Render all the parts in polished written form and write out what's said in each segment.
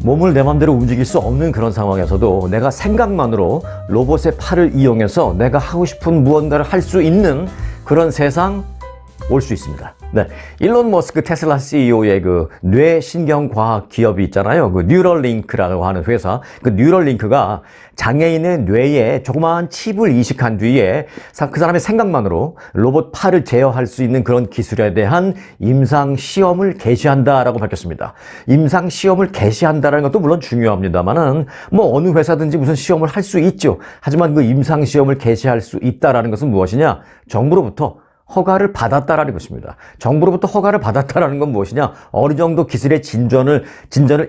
몸을 내 맘대로 움직일 수 없는 그런 상황에서도 내가 생각만으로 로봇의 팔을 이용해서 내가 하고 싶은 무언가를 할 수 있는 그런 세상 올 수 있습니다. 네, 일론 머스크 테슬라 CEO의 그 뇌신경과학 기업이 있잖아요. 그 뉴럴링크라고 하는 회사. 그 뉴럴링크가 장애인의 뇌에 조그마한 칩을 이식한 뒤에 그 사람의 생각만으로 로봇 팔을 제어할 수 있는 그런 기술에 대한 임상 시험을 개시한다라고 밝혔습니다. 임상 시험을 개시한다라는 것도 물론 중요합니다만은 뭐 어느 회사든지 무슨 시험을 할 수 있죠. 하지만 그 임상 시험을 개시할 수 있다라는 것은 무엇이냐? 정부로부터 허가를 받았다라는 것입니다. 정부로부터 허가를 받았다라는 건 무엇이냐? 어느 정도 기술의 진전을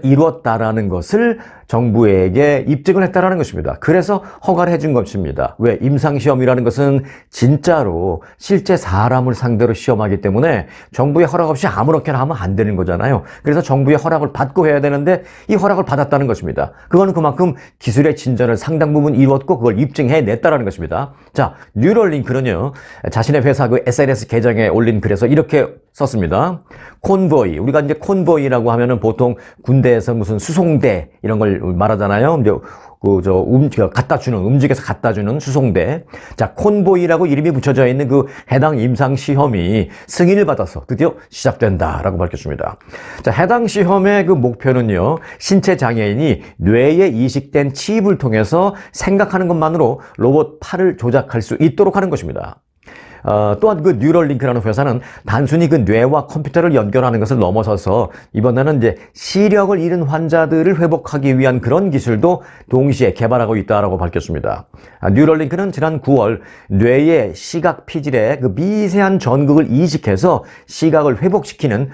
이루었다라는 것을 정부에게 입증을 했다라는 것입니다. 그래서 허가를 해준 것입니다. 왜? 임상시험이라는 것은 진짜로 실제 사람을 상대로 시험하기 때문에 정부의 허락 없이 아무렇게나 하면 안 되는 거잖아요. 그래서 정부의 허락을 받고 해야 되는데 이 허락을 받았다는 것입니다. 그거는 그만큼 기술의 진전을 상당 부분 이루었고 그걸 입증해냈다라는 것입니다. 자, 뉴럴링크는요, 자신의 회사 그 SNS 계정에 올린 글에서 이렇게 썼습니다. 콘보이. 우리가 이제 콘보이라고 하면은 보통 군대에서 무슨 수송대 이런 걸 말하잖아요. 이제 움직여서 갖다 주는 수송대. 자, 콘보이라고 이름이 붙여져 있는 그 해당 임상 시험이 승인을 받아서 드디어 시작된다라고 밝혔습니다. 자, 해당 시험의 그 목표는요, 신체 장애인이 뇌에 이식된 칩을 통해서 생각하는 것만으로 로봇 팔을 조작할 수 있도록 하는 것입니다. 또한 그 뉴럴링크라는 회사는 단순히 그 뇌와 컴퓨터를 연결하는 것을 넘어서서 이번에는 이제 시력을 잃은 환자들을 회복하기 위한 그런 기술도 동시에 개발하고 있다라고 밝혔습니다. 뉴럴링크는 지난 9월 뇌의 시각 피질에 그 미세한 전극을 이식해서 시각을 회복시키는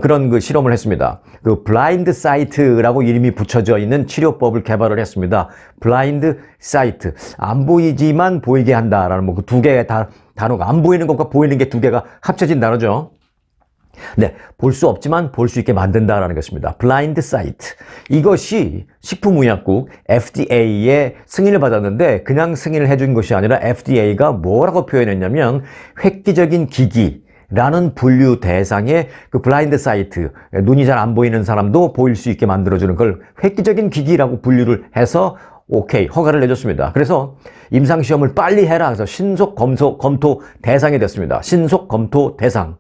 그런 그 실험을 했습니다. 그 블라인드 사이트라고 이름이 붙여져 있는 치료법을 개발을 했습니다. 블라인드 사이트. 안 보이지만 보이게 한다라는 뭐 그 두 개의 단어가, 안 보이는 것과 보이는 게 두 개가 합쳐진 단어죠. 네, 볼 수 없지만 볼 수 있게 만든다라는 것입니다. 블라인드 사이트. 이것이 식품의약국 FDA의 승인을 받았는데 그냥 승인을 해준 것이 아니라 FDA가 뭐라고 표현했냐면 획기적인 기기 라는 분류 대상의 그 블라인드 사이트, 눈이 잘 안 보이는 사람도 보일 수 있게 만들어주는 걸 획기적인 기기라고 분류를 해서 오케이, 허가를 내줬습니다. 그래서 임상시험을 빨리 해라 해서 신속 검토 대상이 됐습니다. 신속 검토 대상.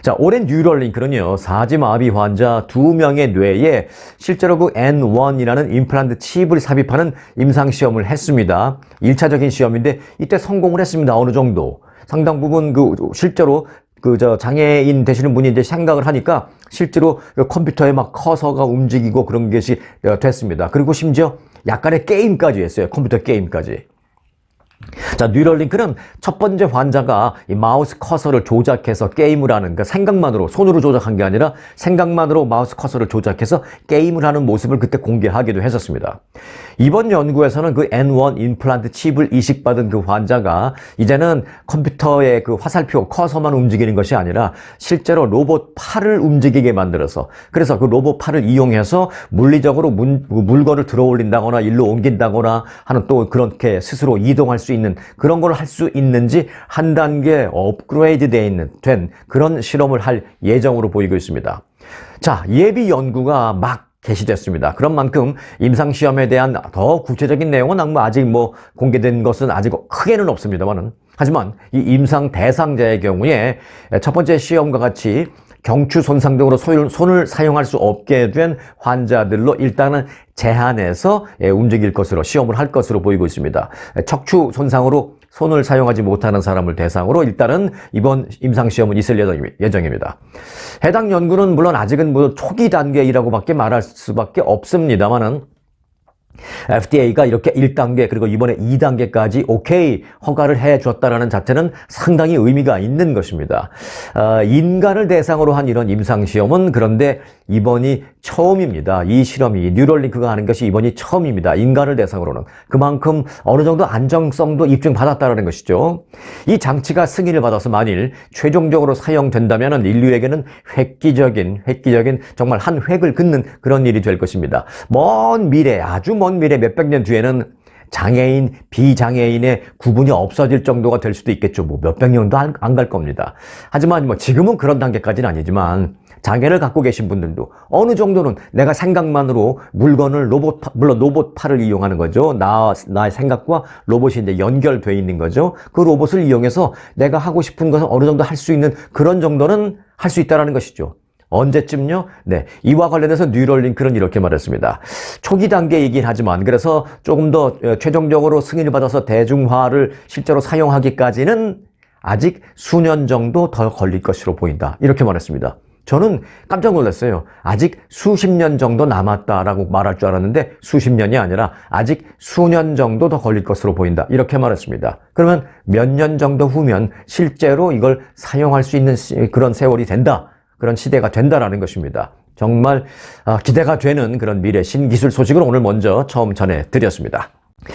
자, 올해 뉴럴링크는요, 사지마비 환자 2명의 뇌에 실제로 그 N1이라는 임플란트 칩을 삽입하는 임상시험을 했습니다. 1차적인 시험인데 이때 성공을 했습니다. 어느 정도. 상당 부분 실제로 장애인 되시는 분이 이제 생각을 하니까 실제로 컴퓨터에 막 커서가 움직이고 그런 것이 됐습니다. 그리고 심지어 약간의 게임까지 했어요. 컴퓨터 게임까지. 자, 뉴럴링크는 첫 번째 환자가 이 마우스 커서를 조작해서 게임을 하는, 그러니까 생각만으로, 손으로 조작한 게 아니라 생각만으로 마우스 커서를 조작해서 게임을 하는 모습을 그때 공개하기도 했었습니다. 이번 연구에서는 그 N1 임플란트 칩을 이식받은 그 환자가 이제는 컴퓨터의 그 화살표 커서만 움직이는 것이 아니라 실제로 로봇 팔을 움직이게 만들어서, 그래서 그 로봇 팔을 이용해서 물리적으로 물건을 들어 올린다거나 일로 옮긴다거나 하는, 또 그렇게 스스로 이동할 수 있는 그런 걸 할 수 있는지 한 단계 업그레이드 된 그런 실험을 할 예정으로 보이고 있습니다. 자, 예비 연구가 막 개시됐습니다. 그런 만큼 임상시험에 대한 더 구체적인 내용은 아직 공개된 것은 아직 크게는 없습니다만은, 하지만 이 임상 대상자의 경우에 첫 번째 시험과 같이 경추 손상 등으로 손을 사용할 수 없게 된 환자들로 일단은 제한해서 움직일 것으로, 시험을 할 것으로 보이고 있습니다. 척추 손상으로 손을 사용하지 못하는 사람을 대상으로 일단은 이번 임상시험은 있을 예정입니다. 해당 연구는 물론 아직은 초기 단계이라고밖에 말할 수밖에 없습니다만은, FDA가 이렇게 1단계 그리고 이번에 2단계까지 오케이 허가를 해줬다라는 자체는 상당히 의미가 있는 것입니다. 인간을 대상으로 한 이런 임상시험은 그런데 이번이 처음입니다. 이 실험이, 뉴럴링크가 하는 것이 이번이 처음입니다. 인간을 대상으로는. 그만큼 어느 정도 안정성도 입증받았다는 것이죠. 이 장치가 승인을 받아서 만일 최종적으로 사용된다면 인류에게는 획기적인 정말 한 획을 긋는 그런 일이 될 것입니다. 먼 미래, 아주 먼 미래, 몇백 년 뒤에는 장애인, 비장애인의 구분이 없어질 정도가 될 수도 있겠죠. 뭐 몇백 년도 안 갈 겁니다. 하지만 뭐 지금은 그런 단계까지는 아니지만 장애를 갖고 계신 분들도 어느 정도는 내가 생각만으로 물건을 물론 로봇팔을 이용하는 거죠. 나의 생각과 로봇이 이제 연결되어 있는 거죠. 그 로봇을 이용해서 내가 하고 싶은 것을 어느 정도 할 수 있는 그런 정도는 할 수 있다는 것이죠. 언제쯤요? 네. 이와 관련해서 뉴럴링크는 이렇게 말했습니다. 초기 단계이긴 하지만 그래서 조금 더 최종적으로 승인을 받아서 대중화를 실제로 사용하기까지는 아직 수년 정도 더 걸릴 것으로 보인다. 이렇게 말했습니다. 저는 깜짝 놀랐어요. 아직 수십 년 정도 남았다라고 말할 줄 알았는데 수십 년이 아니라 아직 수년 정도 더 걸릴 것으로 보인다. 이렇게 말했습니다. 그러면 몇 년 정도 후면 실제로 이걸 사용할 수 있는 그런 세월이 된다. 그런 시대가 된다라는 것입니다. 정말 기대가 되는 그런 미래 신기술 소식을 오늘 먼저 처음 전해드렸습니다.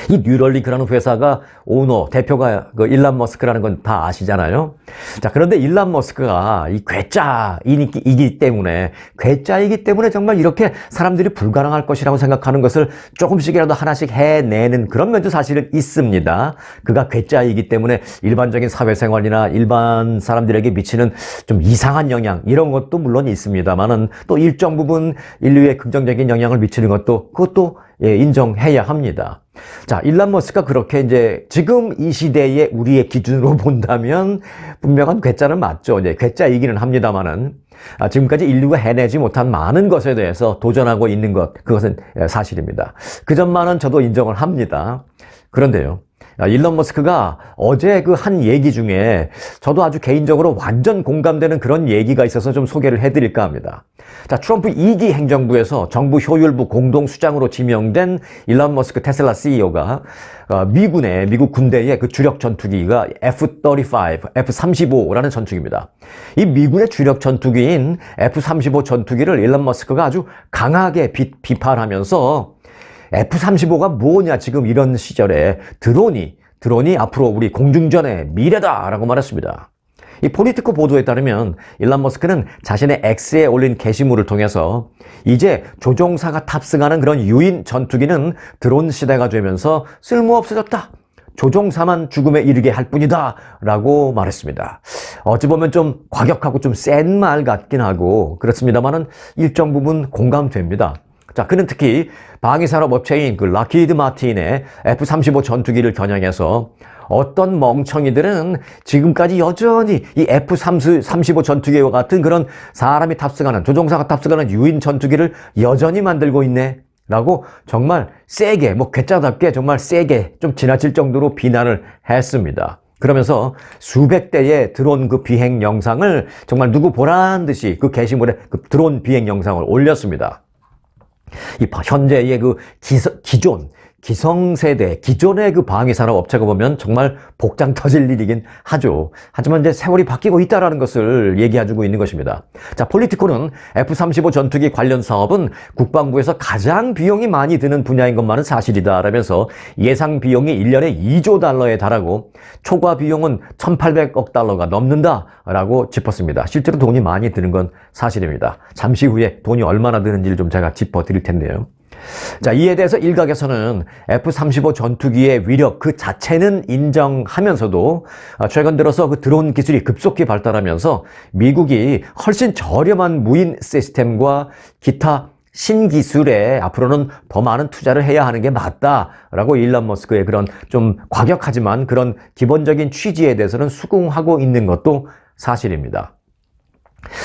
이 뉴럴링크라는 회사가 오너, 대표가 그 일론 머스크라는 건 다 아시잖아요. 자, 그런데 일론 머스크가 이 괴짜이기 때문에 정말 이렇게 사람들이 불가능할 것이라고 생각하는 것을 조금씩이라도 하나씩 해내는 그런 면도 사실은 있습니다. 그가 괴짜이기 때문에 일반적인 사회생활이나 일반 사람들에게 미치는 좀 이상한 영향, 이런 것도 물론 있습니다만은 또 일정 부분 인류에 긍정적인 영향을 미치는 그것도 인정해야 합니다. 자, 일론 머스크가 그렇게 이제 지금 이 시대의 우리의 기준으로 본다면 분명한 괴짜는 맞죠. 이제 괴짜이기는 합니다만은 지금까지 인류가 해내지 못한 많은 것에 대해서 도전하고 있는 그것은 사실입니다. 그 점만은 저도 인정을 합니다. 그런데요, 일론 머스크가 어제 그 한 얘기 중에 저도 아주 개인적으로 완전 공감되는 그런 얘기가 있어서 좀 소개를 해드릴까 합니다. 자, 트럼프 2기 행정부에서 정부 효율부 공동수장으로 지명된 일론 머스크 테슬라 CEO가 미국 군대의 그 주력 전투기가 F-35, F-35라는 전투기입니다. 이 미군의 주력 전투기인 F-35 전투기를 일론 머스크가 아주 강하게 비판하면서 F-35가 뭐냐, 지금 이런 시절에 드론이 앞으로 우리 공중전의 미래다라고 말했습니다. 이 포리티코 보도에 따르면 일론 머스크는 자신의 X에 올린 게시물을 통해서 이제 조종사가 탑승하는 그런 유인 전투기는 드론 시대가 되면서 쓸모없어졌다. 조종사만 죽음에 이르게 할 뿐이다 라고 말했습니다. 어찌 보면 좀 과격하고 좀 센 말 같긴 하고 그렇습니다만은 일정 부분 공감됩니다. 자, 그는 특히 방위산업업체인 그 락히드 마틴의 F-35 전투기를 겨냥해서 어떤 멍청이들은 지금까지 여전히 이 F-35 전투기와 같은 그런 사람이 탑승하는, 조종사가 탑승하는 유인 전투기를 여전히 만들고 있네 라고 정말 세게, 괴짜답게 정말 세게 좀 지나칠 정도로 비난을 했습니다. 그러면서 수백 대의 드론 그 비행 영상을 정말 누구 보란 듯이 그 게시물에 그 드론 비행 영상을 올렸습니다. 현재의 그 기성세대, 기존의 그 방위산업 업체가 보면 정말 복장 터질 일이긴 하죠. 하지만 이제 세월이 바뀌고 있다는 것을 얘기해주고 있는 것입니다. 자, 폴리티코는 F-35 전투기 관련 사업은 국방부에서 가장 비용이 많이 드는 분야인 것만은 사실이다라면서 예상 비용이 1년에 2조 달러에 달하고 초과 비용은 1,800억 달러가 넘는다라고 짚었습니다. 실제로 돈이 많이 드는 건 사실입니다. 잠시 후에 돈이 얼마나 드는지를 좀 제가 짚어드릴 텐데요. 자, 이에 대해서 일각에서는 F-35 전투기의 위력 그 자체는 인정하면서도 최근 들어서 그 드론 기술이 급속히 발달하면서 미국이 훨씬 저렴한 무인 시스템과 기타 신기술에 앞으로는 더 많은 투자를 해야 하는 게 맞다라고 일론 머스크의 그런 좀 과격하지만 그런 기본적인 취지에 대해서는 수긍하고 있는 것도 사실입니다.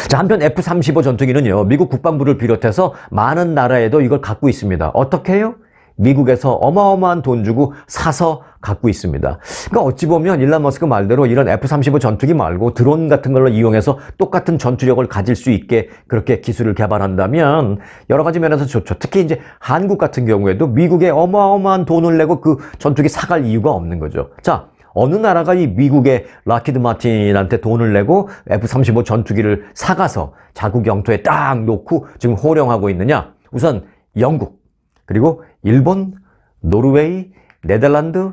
자, 한편 F-35 전투기는요, 미국 국방부를 비롯해서 많은 나라에도 이걸 갖고 있습니다. 어떻게 해요? 미국에서 어마어마한 돈 주고 사서 갖고 있습니다. 그러니까 어찌 보면 일론 머스크 말대로 이런 F-35 전투기 말고 드론 같은 걸로 이용해서 똑같은 전투력을 가질 수 있게 그렇게 기술을 개발한다면 여러 가지 면에서 좋죠. 특히 이제 한국 같은 경우에도 미국에 어마어마한 돈을 내고 그 전투기 사갈 이유가 없는 거죠. 자, 어느 나라가 이 미국의 락히드 마틴한테 돈을 내고 F-35 전투기를 사가서 자국 영토에 딱 놓고 지금 호령하고 있느냐? 우선 영국, 그리고 일본, 노르웨이, 네덜란드,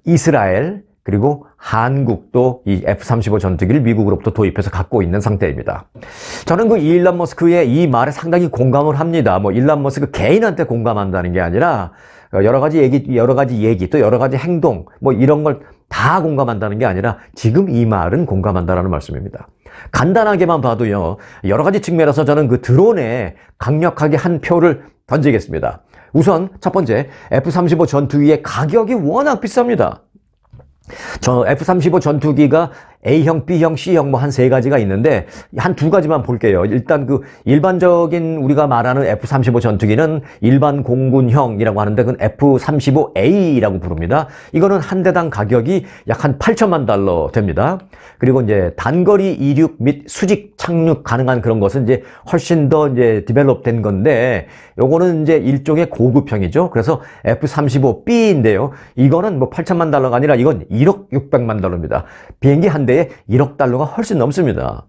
이스라엘, 그리고 한국도 이 F-35 전투기를 미국으로부터 도입해서 갖고 있는 상태입니다. 저는 그 일론 머스크의 이 말에 상당히 공감을 합니다. 일론 머스크 개인한테 공감한다는 게 아니라 여러 가지 얘기, 또 여러 가지 행동, 뭐 이런 걸 다 공감한다는 게 아니라 지금 이 말은 공감한다라는 말씀입니다. 간단하게만 봐도요, 여러 가지 측면에서 저는 그 드론에 강력하게 한 표를 던지겠습니다. 우선 첫 번째, F-35 전투기의 가격이 워낙 비쌉니다. 저 F-35 전투기가 A형, B형, C형 뭐 한 세 가지가 있는데 한 두 가지만 볼게요. 일단 그 일반적인 우리가 말하는 F-35 전투기는 일반 공군형이라고 하는데 그건 F-35A라고 부릅니다. 이거는 한 대당 가격이 약 한 8천만 달러 됩니다. 그리고 이제 단거리 이륙 및 수직 착륙 가능한 그런 것은 이제 훨씬 더 이제 디벨롭된 건데 요거는 이제 일종의 고급형이죠. 그래서 F-35B인데요. 이거는 뭐 8천만 달러가 아니라 이건 1억 600만 달러입니다. 비행기 한 대에 1억 달러가 훨씬 넘습니다.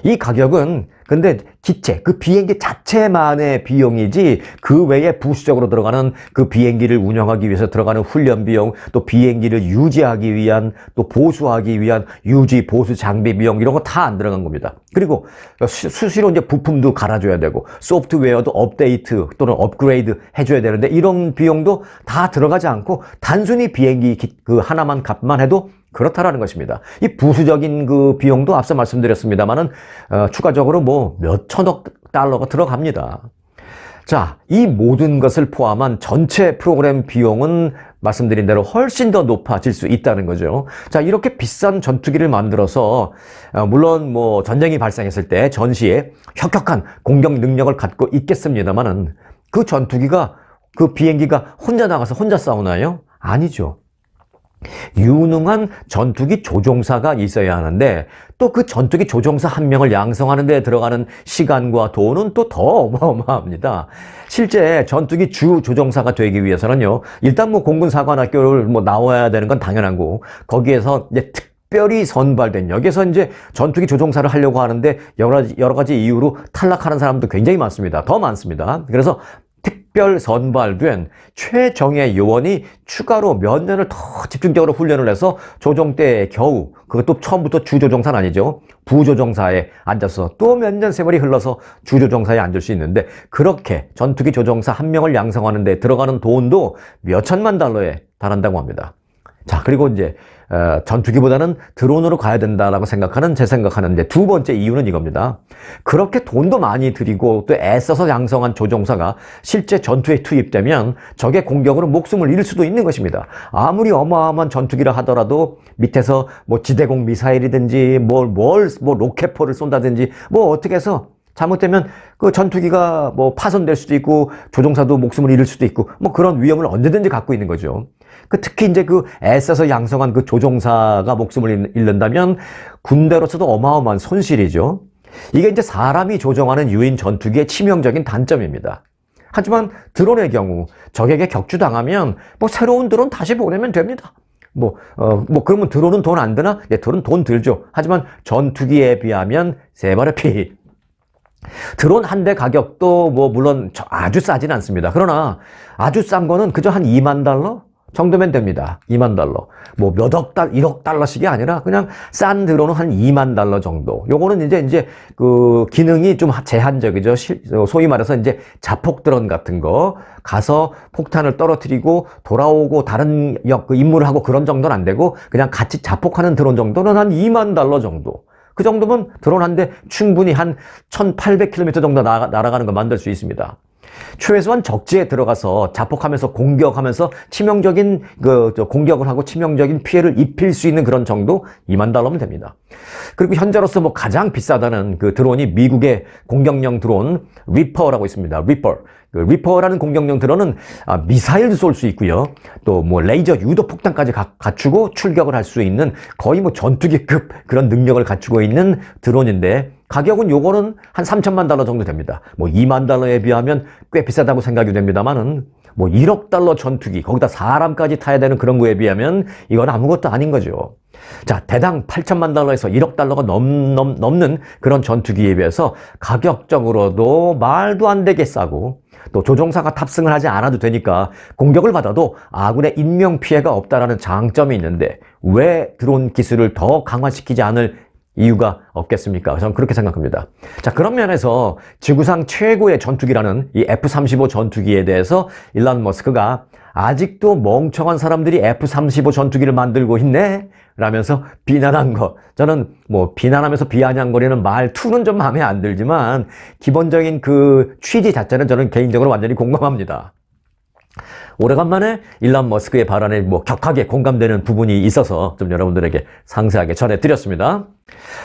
이 가격은 근데 기체, 그 비행기 자체만의 비용이지 그 외에 부수적으로 들어가는 그 비행기를 운영하기 위해서 들어가는 훈련 비용, 또 비행기를 유지하기 위한, 또 보수하기 위한 유지, 보수 장비 비용 이런 거 다 안 들어간 겁니다. 그리고 수시로 이제 부품도 갈아줘야 되고 소프트웨어도 업데이트 또는 업그레이드 해줘야 되는데 이런 비용도 다 들어가지 않고 단순히 비행기 그 하나만 값만 해도 그렇다라는 것입니다. 이 부수적인 그 비용도 앞서 말씀드렸습니다만은 추가적으로 뭐 몇 천억 달러가 들어갑니다. 자, 이 모든 것을 포함한 전체 프로그램 비용은 말씀드린 대로 훨씬 더 높아질 수 있다는 거죠. 자, 이렇게 비싼 전투기를 만들어서 물론 뭐 전쟁이 발생했을 때 전시에 혁혁한 공격 능력을 갖고 있겠습니다만은 그 전투기가 그 비행기가 혼자 나가서 혼자 싸우나요? 아니죠. 유능한 전투기 조종사가 있어야 하는데 또 그 전투기 조종사 한 명을 양성하는 데 들어가는 시간과 돈은 또 더 어마어마합니다. 실제 전투기 주 조종사가 되기 위해서는요, 일단 뭐 공군사관학교를 뭐 나와야 되는 건 당연한 거고 거기에서 이제 특별히 선발된 여기서 이제 전투기 조종사를 하려고 하는데 여러 가지 이유로 탈락하는 사람도 굉장히 많습니다. 더 많습니다. 그래서 특별 선발된 최정예 요원이 추가로 몇 년을 더 집중적으로 훈련을 해서 조종 때 겨우, 그것도 처음부터 주조종사는 아니죠, 부조종사에 앉아서 또 몇 년 세월이 흘러서 주조종사에 앉을 수 있는데 그렇게 전투기 조종사 한 명을 양성하는 데 들어가는 돈도 몇 천만 달러에 달한다고 합니다. 자, 그리고 이제 전투기보다는 드론으로 가야 된다라고 생각하는 제 생각하는 이제 두 번째 이유는 이겁니다. 그렇게 돈도 많이 들이고 또 애써서 양성한 조종사가 실제 전투에 투입되면 적의 공격으로 목숨을 잃을 수도 있는 것입니다. 아무리 어마어마한 전투기라 하더라도 밑에서 뭐 지대공 미사일이든지 뭐 로켓포를 쏜다든지 뭐 어떻게 해서 잘못되면 그 전투기가 뭐 파손될 수도 있고 조종사도 목숨을 잃을 수도 있고 뭐 그런 위험을 언제든지 갖고 있는 거죠. 특히 이제 그 애써서 양성한 그 조종사가 목숨을 잃는다면 군대로서도 어마어마한 손실이죠. 이게 이제 사람이 조종하는 유인 전투기의 치명적인 단점입니다. 하지만 드론의 경우 적에게 격추당하면 뭐 새로운 드론 다시 보내면 됩니다. 그러면 드론은 돈 안 드나? 네, 드론 돈 들죠. 하지만 전투기에 비하면 세 발의 피. 드론 한 대 가격도 뭐 물론 아주 싸진 않습니다. 그러나 아주 싼 거는 그저 한 2만 달러 정도면 됩니다. 2만 달러. 뭐 몇억 달러, 1억 달러씩이 아니라 그냥 싼 드론은 한 2만 달러 정도. 요거는 이제 그 기능이 좀 제한적이죠. 소위 말해서 이제 자폭 드론 같은 거 가서 폭탄을 떨어뜨리고 돌아오고 다른 그 임무를 하고 그런 정도는 안 되고 그냥 같이 자폭하는 드론 정도는 한 2만 달러 정도. 그 정도면 드론 한 대 충분히 한 1800km 정도 날아가는 거 만들 수 있습니다. 최소한 적지에 들어가서 자폭하면서 공격하면서 치명적인 공격을 하고 치명적인 피해를 입힐 수 있는 그런 정도 2만 달러면 됩니다. 그리고 현재로서 뭐 가장 비싸다는 그 드론이 미국의 공격용 드론 리퍼라고 있습니다. 리퍼라는 공격용 드론은 미사일도 쏠 수 있고요. 또 뭐 레이저 유도 폭탄까지 갖추고 출격을 할 수 있는 거의 뭐 전투기급 그런 능력을 갖추고 있는 드론인데 가격은 요거는 한 3천만 달러 정도 됩니다. 뭐 2만 달러에 비하면 꽤 비싸다고 생각이 됩니다만은 뭐 1억 달러 전투기 거기다 사람까지 타야 되는 그런 거에 비하면 이건 아무것도 아닌 거죠. 자, 대당 8천만 달러에서 1억 달러가 넘는 그런 전투기에 비해서 가격적으로도 말도 안 되게 싸고 또 조종사가 탑승을 하지 않아도 되니까 공격을 받아도 아군의 인명피해가 없다라는 장점이 있는데 왜 드론 기술을 더 강화시키지 않을 이유가 없겠습니까? 저는 그렇게 생각합니다. 자, 그런 면에서 지구상 최고의 전투기라는 이 F-35 전투기에 대해서 일론 머스크가 아직도 멍청한 사람들이 F-35 전투기를 만들고 있네? 라면서 비난한 거. 저는 뭐 비난하면서 비아냥거리는 말투는 좀 마음에 안 들지만 기본적인 그 취지 자체는 저는 개인적으로 완전히 공감합니다. 오래간만에 일론 머스크의 발언에 뭐 격하게 공감되는 부분이 있어서 좀 여러분들에게 상세하게 전해드렸습니다.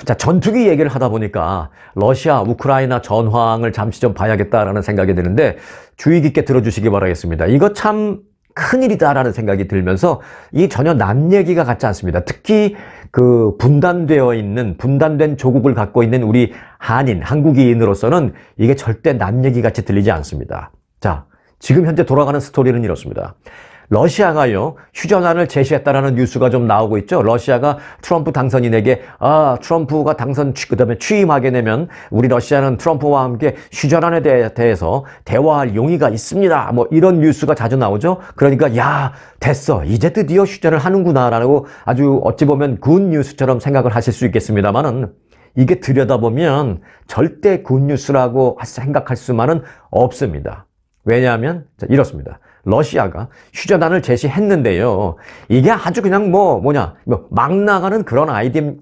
자, 전투기 얘기를 하다 보니까 러시아, 우크라이나 전황을 잠시 좀 봐야겠다라는 생각이 드는데 주의 깊게 들어주시기 바라겠습니다. 이거 참 큰일이다라는 생각이 들면서 이 전혀 남 얘기가 같지 않습니다. 특히 그 분단된 조국을 갖고 있는 우리 한국인으로서는 이게 절대 남 얘기 같이 들리지 않습니다. 자, 지금 현재 돌아가는 스토리는 이렇습니다. 러시아가요, 휴전안을 제시했다라는 뉴스가 좀 나오고 있죠. 러시아가 트럼프 당선인에게 트럼프가 그다음에 취임하게 되면 우리 러시아는 트럼프와 함께 휴전안에 대해서 대화할 용의가 있습니다. 뭐 이런 뉴스가 자주 나오죠. 그러니까 야, 됐어. 이제 드디어 휴전을 하는구나라고 아주 어찌 보면 굿 뉴스처럼 생각을 하실 수 있겠습니다만은 이게 들여다보면 절대 굿 뉴스라고 생각할 수만은 없습니다. 왜냐하면 이렇습니다. 러시아가 휴전안을 제시했는데요. 이게 아주 그냥 막 나가는 그런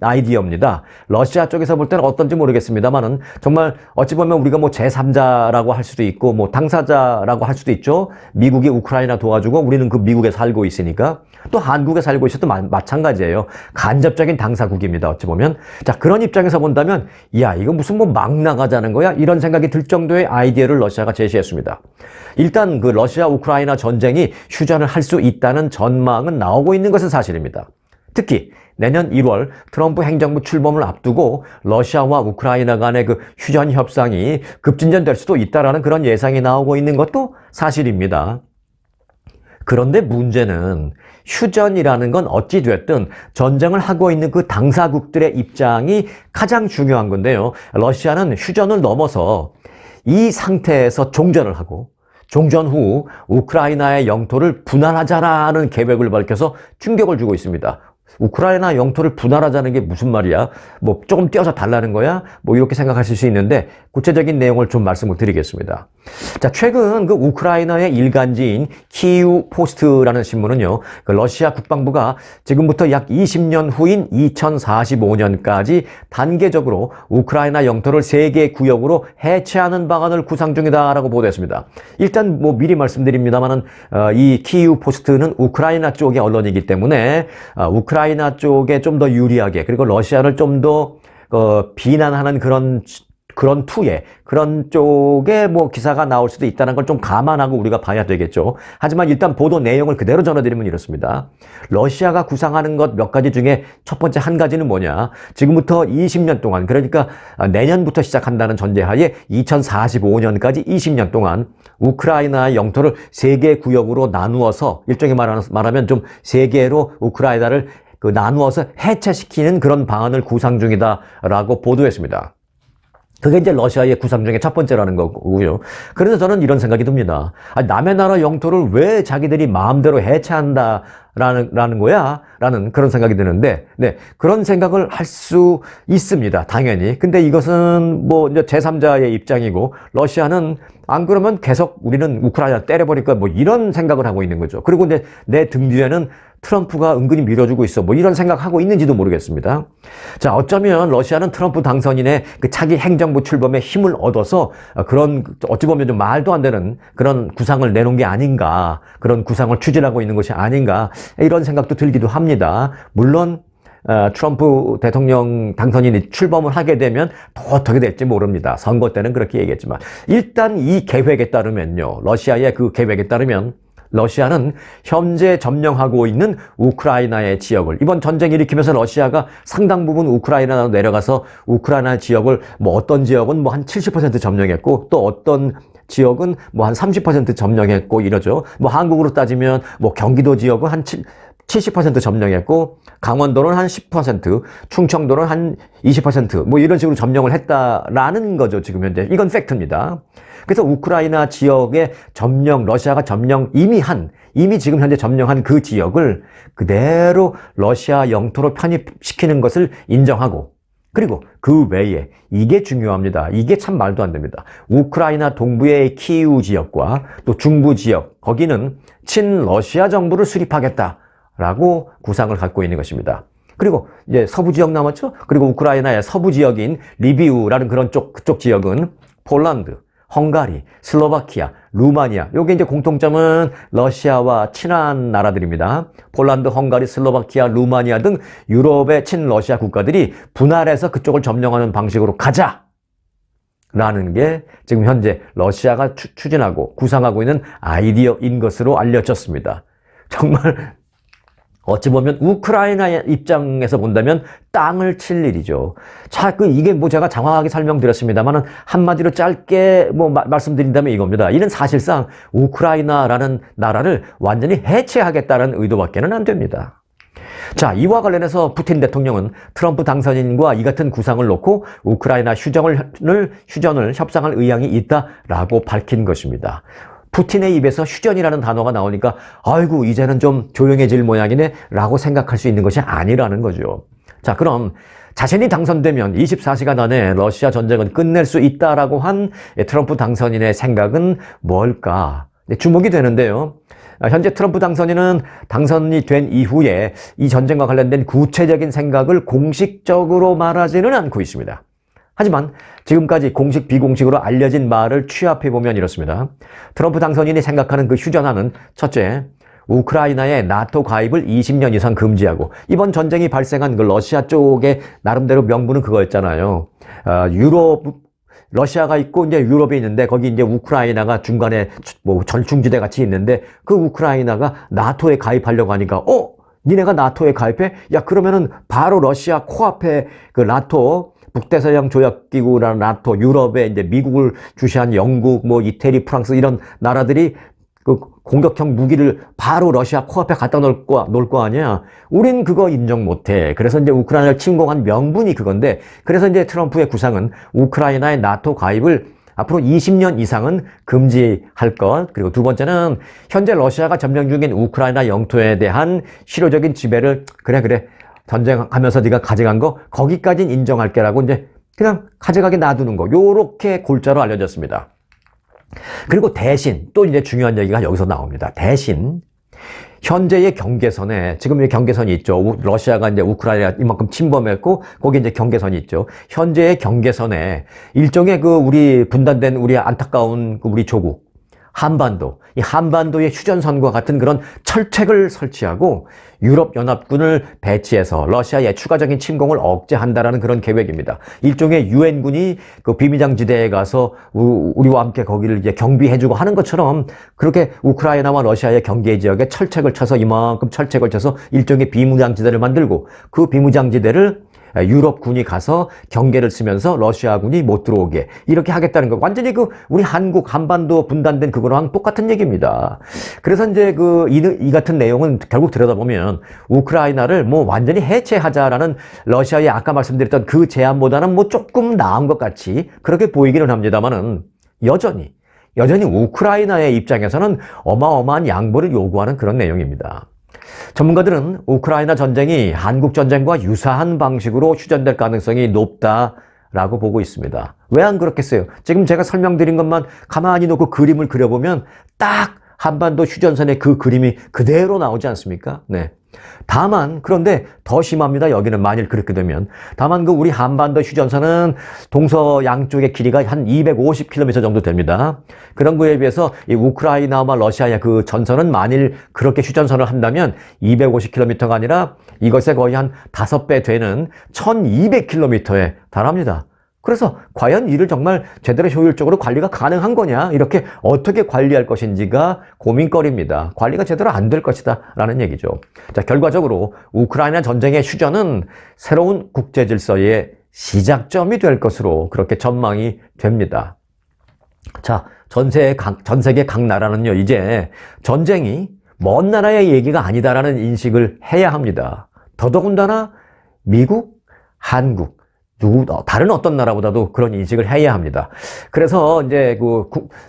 아이디어입니다. 러시아 쪽에서 볼 때는 어떤지 모르겠습니다만은 정말 어찌 보면 우리가 뭐 제3자라고 할 수도 있고 뭐 당사자라고 할 수도 있죠. 미국이 우크라이나 도와주고 우리는 그 미국에 살고 있으니까 또 한국에 살고 있어도 마찬가지예요. 간접적인 당사국입니다. 어찌 보면. 자, 그런 입장에서 본다면 야, 이거 무슨 막 나가자는 거야? 이런 생각이 들 정도의 아이디어를 러시아가 제시했습니다. 일단 그 러시아 우크라이나 전쟁이 휴전을 할 수 있다는 전망은 나오고 있는 것은 사실입니다. 특히 내년 1월 트럼프 행정부 출범을 앞두고 러시아와 우크라이나 간의 그 휴전 협상이 급진전될 수도 있다라는 그런 예상이 나오고 있는 것도 사실입니다. 그런데 문제는 휴전이라는 건 어찌됐든 전쟁을 하고 있는 그 당사국들의 입장이 가장 중요한 건데요. 러시아는 휴전을 넘어서 이 상태에서 종전을 하고 종전 후 우크라이나의 영토를 분할하자라는 계획을 밝혀서 충격을 주고 있습니다. 우크라이나 영토를 분할하자는 게 무슨 말이야? 뭐 조금 떼어서 달라는 거야? 뭐 이렇게 생각하실 수 있는데 구체적인 내용을 좀 말씀을 드리겠습니다. 자, 최근 그 우크라이나의 일간지인 키이우 포스트라는 신문은요, 그 러시아 국방부가 지금부터 약 20년 후인 2045년까지 단계적으로 우크라이나 영토를 3개 구역으로 해체하는 방안을 구상 중이다라고 보도했습니다. 일단 뭐 미리 말씀드립니다만은 이 키이우 포스트는 우크라이나 쪽의 언론이기 때문에 우크라이나 쪽에 좀 더 유리하게 그리고 러시아를 좀 더 비난하는 그런 투에 그런 쪽에 뭐 기사가 나올 수도 있다는 걸 좀 감안하고 우리가 봐야 되겠죠. 하지만 일단 보도 내용을 그대로 전해드리면 이렇습니다. 러시아가 구상하는 것 몇 가지 중에 첫 번째 한 가지는 뭐냐? 지금부터 20년 동안, 그러니까 내년부터 시작한다는 전제하에 2045년까지 20년 동안 우크라이나의 영토를 3개 구역으로 나누어서 일종의 말하면 좀 3개로 우크라이나를 나누어서 해체시키는 그런 방안을 구상 중이다라고 보도했습니다. 그게 이제 러시아의 구상 중에 첫 번째라는 거고요. 그래서 저는 이런 생각이 듭니다. 남의 나라 영토를 왜 자기들이 마음대로 해체한다라는 거야? 라는 그런 생각이 드는데, 네, 그런 생각을 할 수 있습니다. 당연히. 근데 이것은 뭐 이제 제3자의 입장이고, 러시아는 안 그러면 계속 우리는 우크라이나 때려버릴까 뭐 이런 생각을 하고 있는 거죠. 그리고 이제 내 등 뒤에는 트럼프가 은근히 밀어주고 있어. 뭐 이런 생각하고 있는지도 모르겠습니다. 자, 어쩌면 러시아는 트럼프 당선인의 그 차기 행정부 출범에 힘을 얻어서 그런 어찌 보면 좀 말도 안 되는 그런 구상을 내놓은 게 아닌가. 그런 구상을 추진하고 있는 것이 아닌가. 이런 생각도 들기도 합니다. 물론 트럼프 대통령 당선인이 출범을 하게 되면 또 어떻게 될지 모릅니다. 선거 때는 그렇게 얘기했지만 일단 이 계획에 따르면요. 러시아의 그 계획에 따르면 러시아는 현재 점령하고 있는 우크라이나의 지역을 이번 전쟁 일으키면서 러시아가 상당 부분 우크라이나로 내려가서 우크라이나 지역을 뭐 어떤 지역은 뭐 한 70% 점령했고 또 어떤 지역은 뭐 한 30% 점령했고 이러죠. 뭐 한국으로 따지면 뭐 경기도 지역은 한 70% 점령했고 강원도는 한 10%, 충청도는 한 20% 이런 식으로 점령을 했다라는 거죠. 지금 현재. 이건 팩트입니다. 그래서 우크라이나 지역의 러시아가 이미 지금 현재 점령한 그 지역을 그대로 러시아 영토로 편입시키는 것을 인정하고 그리고 그 외에 이게 중요합니다. 이게 참 말도 안 됩니다. 우크라이나 동부의 키이우 지역과 또 중부 지역, 거기는 친러시아 정부를 수립하겠다라고 구상을 갖고 있는 것입니다. 그리고 이제 서부 지역 남았죠? 그리고 우크라이나의 서부 지역인 리비우라는 그쪽 지역은 폴란드, 헝가리, 슬로바키아, 루마니아. 요게 이제 공통점은 러시아와 친한 나라들입니다. 폴란드, 헝가리, 슬로바키아, 루마니아 등 유럽의 친러시아 국가들이 분할해서 그쪽을 점령하는 방식으로 가자! 라는 게 지금 현재 러시아가 추진하고 구상하고 있는 아이디어인 것으로 알려졌습니다. 정말 어찌 보면 우크라이나의 입장에서 본다면 땅을 칠 일이죠. 자, 이게 제가 장황하게 설명드렸습니다만은 한마디로 짧게 말씀드린다면 이겁니다. 이는 사실상 우크라이나라는 나라를 완전히 해체하겠다는 의도밖에는 안 됩니다. 자, 이와 관련해서 푸틴 대통령은 트럼프 당선인과 이 같은 구상을 놓고 우크라이나 휴전을 협상할 의향이 있다라고 밝힌 것입니다. 푸틴의 입에서 휴전이라는 단어가 나오니까 아이고 이제는 좀 조용해질 모양이네 라고 생각할 수 있는 것이 아니라는 거죠. 자, 그럼 자신이 당선되면 24시간 안에 러시아 전쟁은 끝낼 수 있다라고 한 트럼프 당선인의 생각은 뭘까? 주목이 되는데요. 현재 트럼프 당선인은 당선이 된 이후에 이 전쟁과 관련된 구체적인 생각을 공식적으로 말하지는 않고 있습니다. 하지만 지금까지 공식 비공식으로 알려진 말을 취합해보면 이렇습니다. 트럼프 당선인이 생각하는 그 휴전안은 첫째, 우크라이나의 나토 가입을 20년 이상 금지하고 이번 전쟁이 발생한 그 러시아 쪽의 나름대로 명분은 그거였잖아요. 러시아가 있고 이제 유럽이 있는데 거기 이제 우크라이나가 중간에 절충지대 같이 있는데 그 우크라이나가 나토에 가입하려고 하니까 니네가 나토에 가입해? 야, 그러면은 바로 러시아 코앞에 그 나토 북대서양 조약기구라는 나토, 유럽에 이제 미국을 주시한 영국, 이태리, 프랑스 이런 나라들이 그 공격형 무기를 바로 러시아 코앞에 갖다 놓을 거 아니야. 우린 그거 인정 못해. 그래서 이제 우크라이나를 침공한 명분이 그건데, 그래서 이제 트럼프의 구상은 우크라이나의 나토 가입을 앞으로 20년 이상은 금지할 것. 그리고 두 번째는 현재 러시아가 점령 중인 우크라이나 영토에 대한 실효적인 지배를 그래. 전쟁하면서 네가 가져간 거 거기까지는 인정할게라고 이제 그냥 가져가게 놔두는 거. 요렇게 골자로 알려졌습니다. 그리고 대신 또 이제 중요한 얘기가 여기서 나옵니다. 대신 현재의 경계선에 지금 경계선이 있죠. 러시아가 이제 우크라이나 이만큼 침범했고 거기 이제 경계선이 있죠. 현재의 경계선에 일종의 우리 분단된 우리 안타까운 우리 조국 한반도, 이 한반도의 휴전선과 같은 그런 철책을 설치하고 유럽연합군을 배치해서 러시아의 추가적인 침공을 억제한다라는 그런 계획입니다. 일종의 유엔군이 그 비무장지대에 가서 우리와 함께 거기를 이제 경비해주고 하는 것처럼 그렇게 우크라이나와 러시아의 경계 지역에 철책을 쳐서 이만큼 철책을 쳐서 일종의 비무장지대를 만들고 그 비무장지대를 유럽군이 가서 경계를 쓰면서 러시아군이 못 들어오게 이렇게 하겠다는 거. 완전히 우리 한국 한반도 분단된 그거랑 똑같은 얘기입니다. 그래서 이제 이 같은 내용은 결국 들여다보면 우크라이나를 완전히 해체하자라는 러시아의 아까 말씀드렸던 그 제안보다는 조금 나은 것 같이 그렇게 보이기는 합니다만은 여전히 우크라이나의 입장에서는 어마어마한 양보를 요구하는 그런 내용입니다. 전문가들은 우크라이나 전쟁이 한국 전쟁과 유사한 방식으로 휴전될 가능성이 높다라고 보고 있습니다. 왜 안 그렇겠어요? 지금 제가 설명드린 것만 가만히 놓고 그림을 그려보면 딱 한반도 휴전선의 그 그림이 그대로 나오지 않습니까? 네. 다만 그런데 더 심합니다. 여기는 만일 그렇게 되면. 다만 우리 한반도 휴전선은 동서 양쪽의 길이가 한 250km 정도 됩니다. 그런 거에 비해서 이 우크라이나와 러시아의 그 전선은 만일 그렇게 휴전선을 한다면 250km가 아니라 이것의 거의 한 5배 되는 1200km에 달합니다. 그래서 과연 이를 정말 제대로 효율적으로 관리가 가능한 거냐, 이렇게 어떻게 관리할 것인지가 고민거리입니다. 관리가 제대로 안 될 것이다 라는 얘기죠. 자, 결과적으로 우크라이나 전쟁의 휴전은 새로운 국제 질서의 시작점이 될 것으로 그렇게 전망이 됩니다. 자, 전 세계 각 나라는요, 이제 전쟁이 먼 나라의 얘기가 아니다라는 인식을 해야 합니다. 더더군다나 미국, 한국, 다른 어떤 나라보다도 그런 인식을 해야 합니다. 그래서 이제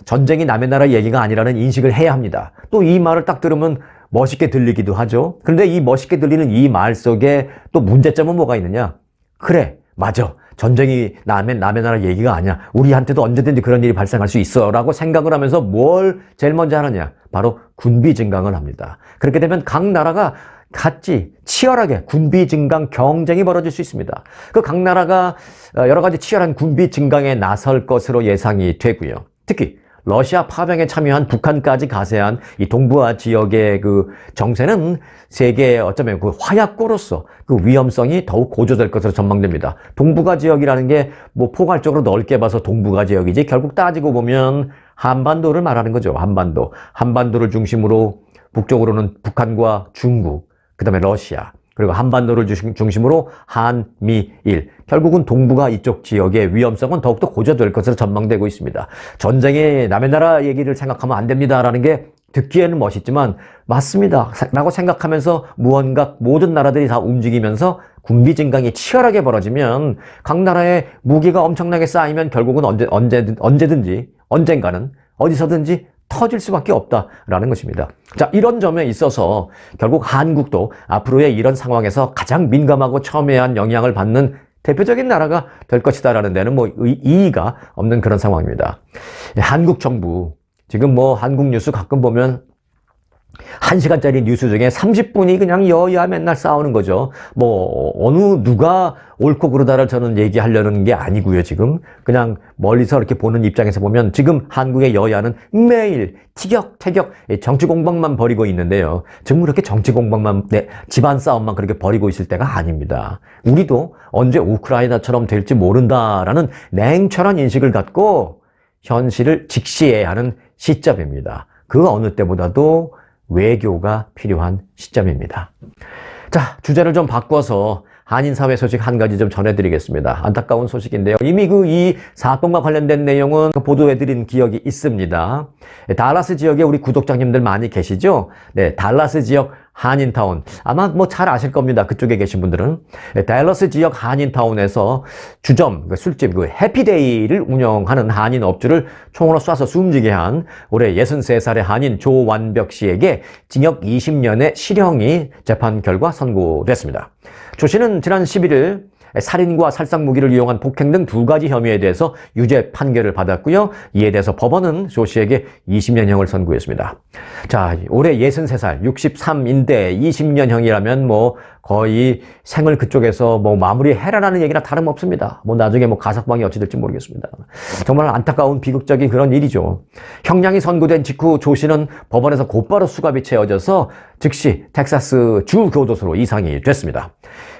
전쟁이 남의 나라 얘기가 아니라는 인식을 해야 합니다. 또 이 말을 딱 들으면 멋있게 들리기도 하죠. 그런데 이 멋있게 들리는 이 말 속에 또 문제점은 뭐가 있느냐? 그래, 맞아. 전쟁이 남의 나라 얘기가 아니야. 우리한테도 언제든지 그런 일이 발생할 수 있어. 라고 생각을 하면서 뭘 제일 먼저 하느냐? 바로 군비 증강을 합니다. 그렇게 되면 각 나라가 같이 치열하게 군비 증강 경쟁이 벌어질 수 있습니다. 그 각 나라가 여러 가지 치열한 군비 증강에 나설 것으로 예상이 되고요. 특히 러시아 파병에 참여한 북한까지 가세한 이 동부아 지역의 그 정세는 세계의 어쩌면 그 화약고로서 그 위험성이 더욱 고조될 것으로 전망됩니다. 동북아 지역이라는 게 뭐 포괄적으로 넓게 봐서 동북아 지역이지 결국 따지고 보면 한반도를 말하는 거죠. 한반도를 중심으로 북쪽으로는 북한과 중국, 그 다음에 러시아, 그리고 한반도를 중심으로 한미일, 결국은 동북아 이쪽 지역의 위험성은 더욱더 고조될 것으로 전망되고 있습니다. 전쟁에 남의 나라 얘기를 생각하면 안 됩니다라는 게 듣기에는 멋있지만 맞습니다 라고 생각하면서 무언가 모든 나라들이 다 움직이면서 군비 증강이 치열하게 벌어지면 각 나라의 무기가 엄청나게 쌓이면 결국은 언젠가는 어디서든지 터질 수밖에 없다라는 것입니다. 자, 이런 점에 있어서 결국 한국도 앞으로의 이런 상황에서 가장 민감하고 첨예한 영향을 받는 대표적인 나라가 될 것이다라는 데는 뭐 이의가 없는 그런 상황입니다. 한국 정부, 지금 뭐 한국 뉴스 가끔 보면 1시간짜리 뉴스 중에 30분이 그냥 여야 맨날 싸우는 거죠. 뭐 누가 옳고 그르다를 저는 얘기하려는 게 아니고요. 지금 그냥 멀리서 이렇게 보는 입장에서 보면 지금 한국의 여야는 매일 티격태격 정치 공방만 벌이고 있는데요. 지금 그렇게 정치 공방만, 집안 싸움만 그렇게 벌이고 있을 때가 아닙니다. 우리도 언제 우크라이나처럼 될지 모른다라는 냉철한 인식을 갖고 현실을 직시해야 하는 시점입니다. 그 어느 때보다도 외교가 필요한 시점입니다. 자, 주제를 좀 바꿔서 한인사회 소식 한 가지 좀 전해드리겠습니다. 안타까운 소식인데요. 이미 이 사건과 관련된 내용은 보도해드린 기억이 있습니다. 달라스 지역에 우리 구독자님들 많이 계시죠? 네, 달라스 지역 한인타운. 아마 뭐 잘 아실 겁니다. 그쪽에 계신 분들은. 달라스 지역 한인타운에서 주점, 술집, 해피데이를 운영하는 한인 업주를 총으로 쏴서 숨지게 한 올해 63살의 한인 조완벽 씨에게 징역 20년의 실형이 재판 결과 선고됐습니다. 조 씨는 지난 11일 살인과 살상 무기를 이용한 폭행 등 2가지 혐의에 대해서 유죄 판결을 받았고요. 이에 대해서 법원은 조 씨에게 20년형을 선고했습니다. 자, 올해 63살, 63인데 20년형이라면 뭐 거의 생을 그쪽에서 뭐 마무리해라라는 얘기나 다름없습니다. 뭐 나중에 뭐 가석방이 어찌 될지 모르겠습니다. 정말 안타까운 비극적인 그런 일이죠. 형량이 선고된 직후 조 씨는 법원에서 곧바로 수갑이 채워져서 즉시 텍사스 주 교도소로 이상이 됐습니다.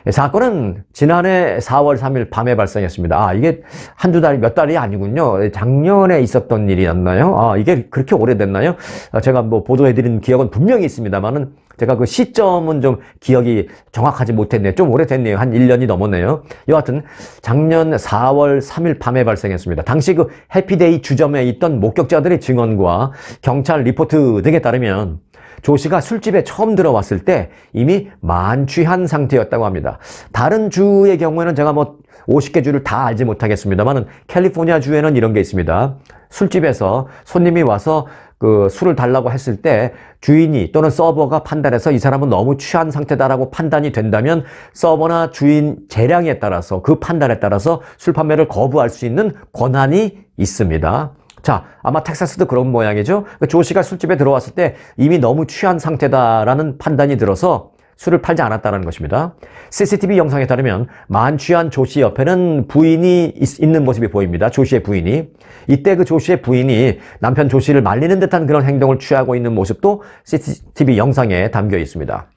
사건은 지난해 4월 3일 밤에 발생했습니다. 이게 한두 달, 몇 달이 아니군요. 작년에 있었던 일이었나요? 이게 그렇게 오래됐나요? 제가 뭐 보도해드린 기억은 분명히 있습니다만은 제가 그 시점은 좀 기억이 정확하지 못했네요. 좀 오래됐네요. 한 1년이 넘었네요. 여하튼 작년 4월 3일 밤에 발생했습니다. 당시 그 해피데이 주점에 있던 목격자들의 증언과 경찰 리포트 등에 따르면 조 씨가 술집에 처음 들어왔을 때 이미 만취한 상태였다고 합니다. 다른 주의 경우에는 제가 뭐 50개 주를 다 알지 못하겠습니다만 캘리포니아 주에는 이런 게 있습니다. 술집에서 손님이 와서 그 술을 달라고 했을 때 주인이 또는 서버가 판단해서 이 사람은 너무 취한 상태다라고 판단이 된다면 서버나 주인 재량에 따라서 그 판단에 따라서 술 판매를 거부할 수 있는 권한이 있습니다. 자, 아마 텍사스도 그런 모양이죠. 조 씨가 술집에 들어왔을 때 이미 너무 취한 상태다라는 판단이 들어서 술을 팔지 않았다는 것입니다. CCTV 영상에 따르면 만취한 조 씨 옆에는 부인이 있는 모습이 보입니다. 조 씨의 부인이. 이때 그 조 씨의 부인이 남편 조 씨를 말리는 듯한 그런 행동을 취하고 있는 모습도 CCTV 영상에 담겨 있습니다.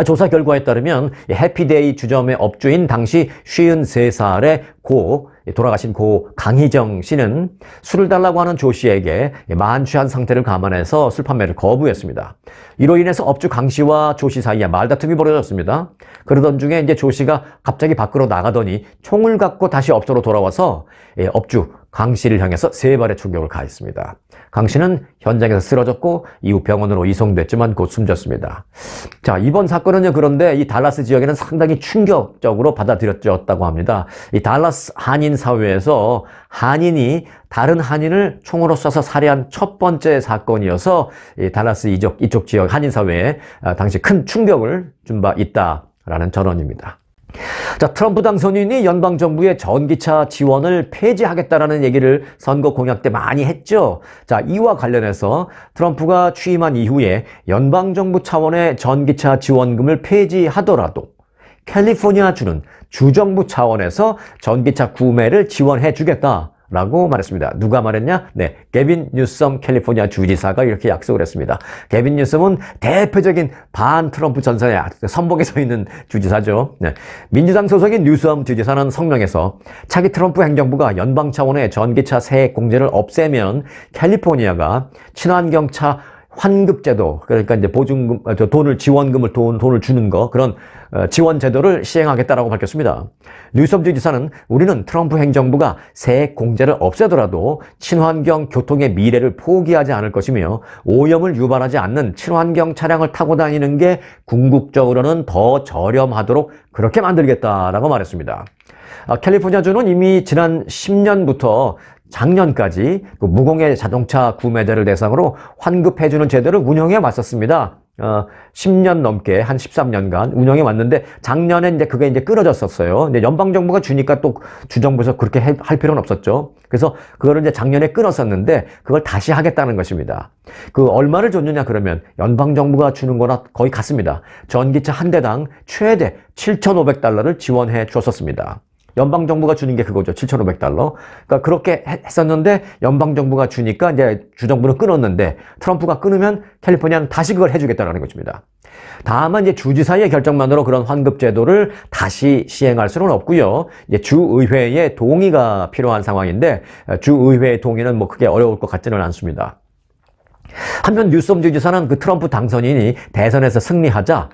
조사 결과에 따르면 해피데이 주점의 업주인 당시 53살의 돌아가신 고 강희정 씨는 술을 달라고 하는 조 씨에게 만취한 상태를 감안해서 술 판매를 거부했습니다. 이로 인해서 업주 강 씨와 조 씨 사이에 말다툼이 벌어졌습니다. 그러던 중에 이제 조 씨가 갑자기 밖으로 나가더니 총을 갖고 다시 업소로 돌아와서 업주 강 씨를 향해서 3발의 총격을 가했습니다. 강 씨는 현장에서 쓰러졌고 이후 병원으로 이송됐지만 곧 숨졌습니다. 자, 이번 사건은요, 그런데 이 달라스 지역에는 상당히 충격적으로 받아들여졌다고 합니다. 이 달라스 한인 사회에서 한인이 다른 한인을 총으로 쏴서 살해한 첫 번째 사건이어서 이 달라스 이쪽 지역 한인 사회에 당시 큰 충격을 준 바 있다라는 전언입니다. 자, 트럼프 당선인이 연방정부의 전기차 지원을 폐지하겠다라는 얘기를 선거 공약 때 많이 했죠. 자, 이와 관련해서 트럼프가 취임한 이후에 연방정부 차원의 전기차 지원금을 폐지하더라도 캘리포니아주는 주정부 차원에서 전기차 구매를 지원해 주겠다라고 말했습니다. 누가 말했냐? 네, 게빈 뉴섬 캘리포니아 주지사가 이렇게 약속을 했습니다. 게빈 뉴섬은 대표적인 반 트럼프 전선의 선봉에 서 있는 주지사죠. 네, 민주당 소속인 뉴섬 주지사는 성명에서 차기 트럼프 행정부가 연방 차원의 전기차 세액 공제를 없애면 캘리포니아가 친환경차 환급제도, 그러니까 이제 보증금, 돈을 주는 거, 그런 지원 제도를 시행하겠다라고 밝혔습니다. 뉴섬 주지사는 우리는 트럼프 행정부가 세액 공제를 없애더라도 친환경 교통의 미래를 포기하지 않을 것이며 오염을 유발하지 않는 친환경 차량을 타고 다니는 게 궁극적으로는 더 저렴하도록 그렇게 만들겠다라고 말했습니다. 캘리포니아주는 이미 지난 10년부터 작년까지 그 무공해 자동차 구매자를 대상으로 환급해주는 제도를 운영해 왔었습니다. 10년 넘게 한 13년간 운영해 왔는데 작년에 이제 그게 이제 끊어졌었어요. 근데 연방정부가 주니까 또 주정부에서 그렇게 할 필요는 없었죠. 그래서 그거를 이제 작년에 끊었었는데 그걸 다시 하겠다는 것입니다. 그 얼마를 줬느냐 그러면 연방정부가 주는 거나 거의 같습니다. 전기차 한 대당 최대 $7,500를 지원해 줬었습니다. 연방정부가 주는 게 그거죠. $7,500. 그러니까 그렇게 했었는데 연방정부가 주니까 이제 주정부는 끊었는데 트럼프가 끊으면 캘리포니아는 다시 그걸 해주겠다는 것입니다. 다만 이제 주지사의 결정만으로 그런 환급 제도를 다시 시행할 수는 없고요. 이제 주의회의 동의가 필요한 상황인데 주의회의 동의는 뭐 크게 어려울 것 같지는 않습니다. 한편 뉴섬 주지사는 그 트럼프 당선인이 대선에서 승리하자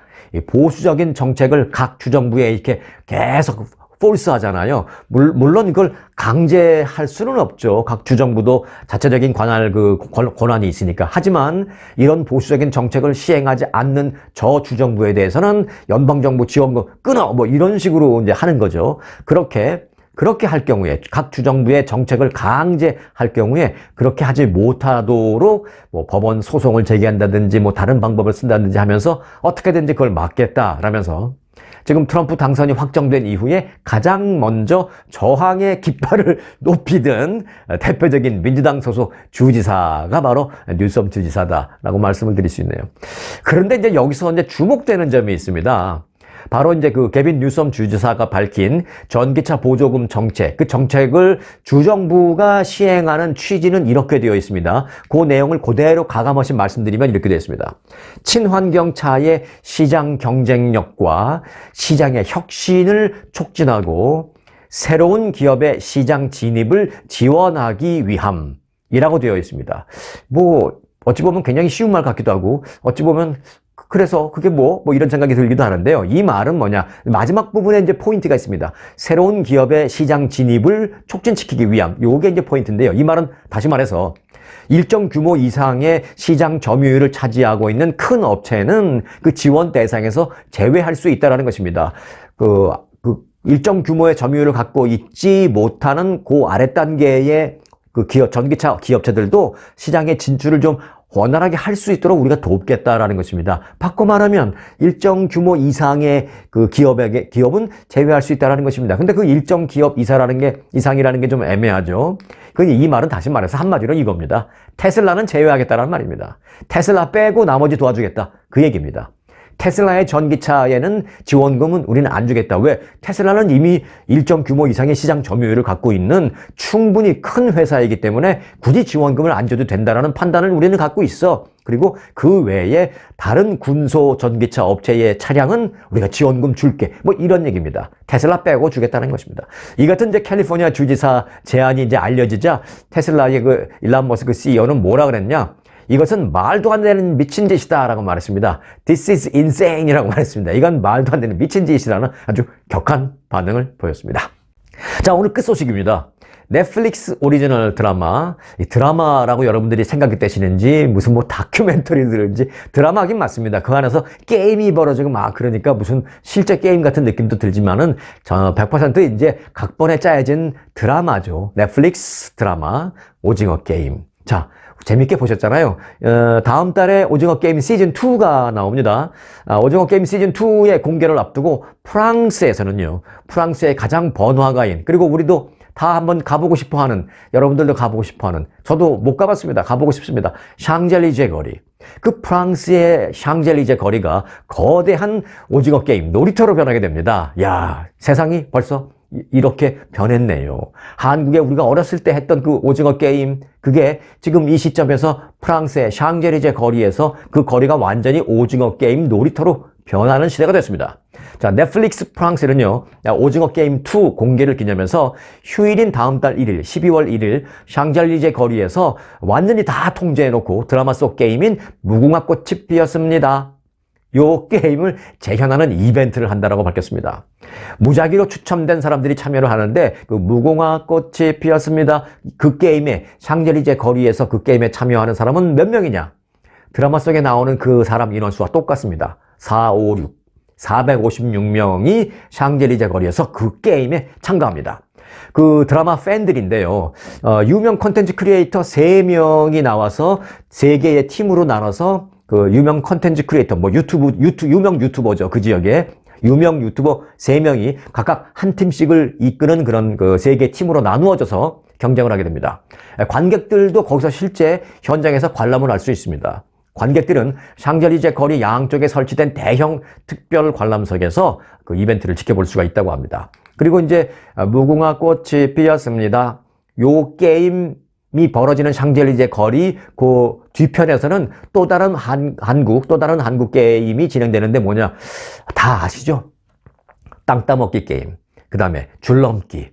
보수적인 정책을 각 주정부에 이렇게 계속 폴스하잖아요. 물론 이걸 강제할 수는 없죠. 각 주정부도 자체적인 권한이 있으니까. 하지만 이런 보수적인 정책을 시행하지 않는 저 주정부에 대해서는 연방정부 지원금 끊어! 뭐 이런 식으로 이제 하는 거죠. 그렇게 할 경우에, 각 주정부의 정책을 강제할 경우에 그렇게 하지 못하도록 뭐 법원 소송을 제기한다든지 뭐 다른 방법을 쓴다든지 하면서 어떻게든지 그걸 막겠다라면서 지금 트럼프 당선이 확정된 이후에 가장 먼저 저항의 깃발을 높이던 대표적인 민주당 소속 주지사가 바로 뉴섬 주지사다라고 말씀을 드릴 수 있네요. 그런데 이제 여기서 이제 주목되는 점이 있습니다. 바로 이제 그 게빈 뉴섬 주지사가 밝힌 전기차 보조금 정책, 그 정책을 주정부가 시행하는 취지는 이렇게 되어 있습니다. 그 내용을 그대로 가감없이 말씀드리면 이렇게 되어 있습니다. 친환경차의 시장 경쟁력과 시장의 혁신을 촉진하고 새로운 기업의 시장 진입을 지원하기 위함이라고 되어 있습니다. 뭐 어찌 보면 굉장히 쉬운 말 같기도 하고 어찌 보면 그래서 그게 뭐 이런 생각이 들기도 하는데요. 이 말은 뭐냐? 마지막 부분에 이제 포인트가 있습니다. 새로운 기업의 시장 진입을 촉진시키기 위함. 요게 이제 포인트인데요. 이 말은 다시 말해서 일정 규모 이상의 시장 점유율을 차지하고 있는 큰 업체는 그 지원 대상에서 제외할 수 있다라는 것입니다. 그 일정 규모의 점유율을 갖고 있지 못하는 그 아래 단계의 그 전기차 기업체들도 시장에 진출을 좀 원활하게 할 수 있도록 우리가 돕겠다라는 것입니다. 바꿔 말하면 일정 규모 이상의 그 기업은 제외할 수 있다라는 것입니다. 근데 그 일정 기업 이상이라는 게 좀 애매하죠. 이 말은 다시 말해서 한마디로 이겁니다. 테슬라는 제외하겠다라는 말입니다. 테슬라 빼고 나머지 도와주겠다. 그 얘기입니다. 테슬라의 전기차에는 지원금은 우리는 안 주겠다. 왜? 테슬라는 이미 일정 규모 이상의 시장 점유율을 갖고 있는 충분히 큰 회사이기 때문에 굳이 지원금을 안 줘도 된다는 판단을 우리는 갖고 있어. 그리고 그 외에 다른 군소 전기차 업체의 차량은 우리가 지원금 줄게. 뭐 이런 얘기입니다. 테슬라 빼고 주겠다는 것입니다. 이 같은 이제 캘리포니아 주지사 제안이 이제 알려지자 테슬라의 그 일론 머스크 CEO는 뭐라 그랬냐? 이것은 말도 안 되는 미친 짓이다 라고 말했습니다. This is insane 이라고 말했습니다. 이건 말도 안 되는 미친 짓이라는 아주 격한 반응을 보였습니다. 자, 오늘 끝소식입니다. 넷플릭스 오리지널 드라마, 이 드라마라고 여러분들이 생각되시는지 무슨 뭐 다큐멘터리들인지 드라마긴 맞습니다. 그 안에서 게임이 벌어지고 막 그러니까 무슨 실제 게임 같은 느낌도 들지만은 100% 이제 각본에 짜여진 드라마죠. 넷플릭스 드라마 오징어 게임. 자, 재밌게 보셨잖아요. 다음 달에 오징어 게임 시즌2가 나옵니다. 오징어 게임 시즌2의 공개를 앞두고 프랑스에서는요, 프랑스의 가장 번화가인, 그리고 우리도 다 한번 가보고 싶어 하는, 여러분들도 가보고 싶어 하는, 저도 못 가봤습니다. 가보고 싶습니다. 샹젤리제 거리. 그 프랑스의 샹젤리제 거리가 거대한 오징어 게임 놀이터로 변하게 됩니다. 야, 세상이 벌써 이렇게 변했네요. 한국에 우리가 어렸을 때 했던 그 오징어 게임, 그게 지금 이 시점에서 프랑스의 샹젤리제 거리에서 그 거리가 완전히 오징어 게임 놀이터로 변하는 시대가 됐습니다. 자, 넷플릭스 프랑스는요, 오징어 게임 2 공개를 기념해서 휴일인 다음 달 1일, 12월 1일 샹젤리제 거리에서 완전히 다 통제해놓고 드라마 속 게임인 무궁화 꽃이 피었습니다. 요 게임을 재현하는 이벤트를 한다라고 밝혔습니다. 무작위로 추첨된 사람들이 참여를 하는데 그 무궁화 꽃이 피었습니다. 그 게임에 샹젤리제 거리에서 그 게임에 참여하는 사람은 몇 명이냐? 드라마 속에 나오는 그 사람 인원수와 똑같습니다. 456명이 샹젤리제 거리에서 그 게임에 참가합니다. 그 드라마 팬들인데요. 유명 콘텐츠 크리에이터 3명이 나와서 3개의 팀으로 나눠서 그 유명 콘텐츠 크리에이터, 뭐 유명 유튜버죠. 그 지역에 유명 유튜버 3명이 각각 한 팀씩을 이끄는 그런 그 3개 팀으로 나누어져서 경쟁을 하게 됩니다. 관객들도 거기서 실제 현장에서 관람을 할 수 있습니다. 관객들은 샹젤리제 거리 양쪽에 설치된 대형 특별 관람석에서 그 이벤트를 지켜볼 수가 있다고 합니다. 그리고 이제 무궁화 꽃이 피었습니다. 요 게임이 벌어지는 샹젤리제 거리 그 뒤편에서는 또 다른 한국 게임이 진행되는데 뭐냐? 다 아시죠? 땅 따먹기 게임, 그 다음에 줄넘기,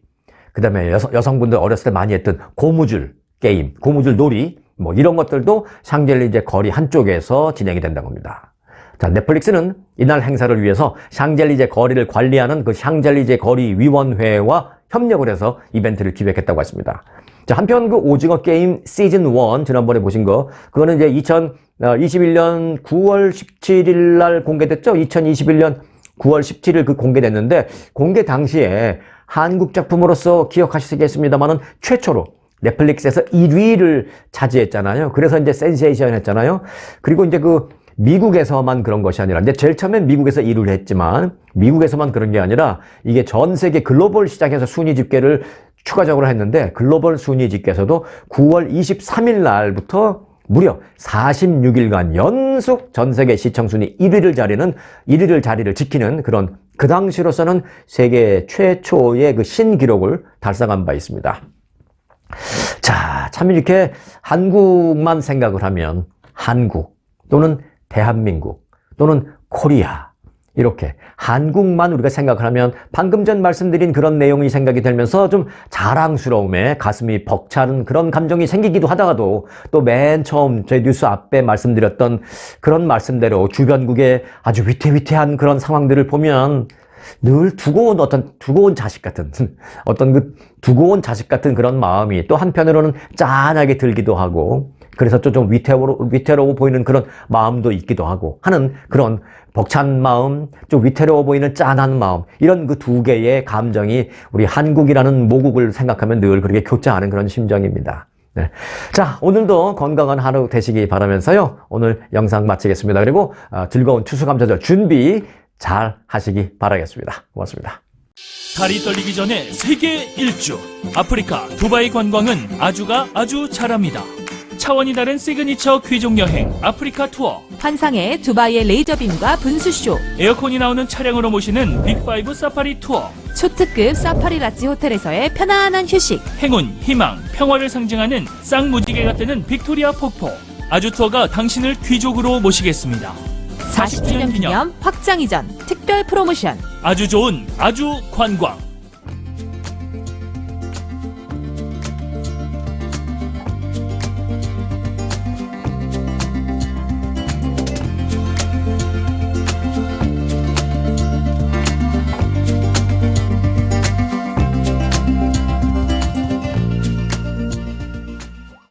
그 다음에 여성분들 어렸을 때 많이 했던 고무줄 게임, 고무줄 놀이, 뭐 이런 것들도 샹젤리제 거리 한쪽에서 진행이 된다고 합니다. 자, 넷플릭스는 이날 행사를 위해서 샹젤리제 거리를 관리하는 그 샹젤리제 거리 위원회와 협력을 해서 이벤트를 기획했다고 했습니다. 자, 한편 그 오징어 게임 시즌 1 지난번에 보신 거, 그거는 이제 2021년 9월 17일 날 공개됐죠? 2021년 9월 17일 그 공개됐는데, 공개 당시에 한국 작품으로서 기억하시겠습니다만은 최초로 넷플릭스에서 1위를 차지했잖아요. 그래서 이제 센세이션 했잖아요. 그리고 이제 그 미국에서만 그런 것이 아니라, 이제 제일 처음엔 미국에서 1위를 했지만, 미국에서만 그런 게 아니라, 이게 전 세계 글로벌 시장에서 순위 집계를 추가적으로 했는데, 글로벌 순위 집계에서도 9월 23일 날부터 무려 46일간 연속 전 세계 시청 순위 1위를 자리를 지키는 그런, 그 당시로서는 세계 최초의 그 신기록을 달성한 바 있습니다. 자, 참 이렇게 한국만 생각을 하면 한국 또는 대한민국 또는 코리아, 이렇게 한국만 우리가 생각을 하면 방금 전 말씀드린 그런 내용이 생각이 들면서 좀 자랑스러움에 가슴이 벅차는 그런 감정이 생기기도 하다가도, 또 맨 처음 제 뉴스 앞에 말씀드렸던 그런 말씀대로 주변국의 아주 위태위태한 그런 상황들을 보면 늘 두고 온 자식 같은 그런 마음이 또 한편으로는 짠하게 들기도 하고, 그래서 좀 위태로워 보이는 그런 마음도 있기도 하고 하는 그런 벅찬 마음, 좀 위태로워 보이는 짠한 마음, 이런 그 두 개의 감정이 우리 한국이라는 모국을 생각하면 늘 그렇게 교차하는 그런 심정입니다. 네. 자, 오늘도 건강한 하루 되시기 바라면서요, 오늘 영상 마치겠습니다. 그리고 즐거운 추수감사절 준비 잘 하시기 바라겠습니다. 고맙습니다. 달이 떨리기 전에 세계 일주. 아프리카 두바이 관광은 아주 잘합니다. 차원이 다른 시그니처 귀족 여행 아프리카 투어. 환상의 두바이의 레이저빔과 분수쇼. 에어컨이 나오는 차량으로 모시는 빅5 사파리 투어. 초특급 사파리 라치 호텔에서의 편안한 휴식. 행운, 희망, 평화를 상징하는 쌍무지개가 뜨는 빅토리아 폭포. 아주 투어가 당신을 귀족으로 모시겠습니다. 40주년 기념 확장 이전 특별 프로모션. 아주 좋은 아주 관광.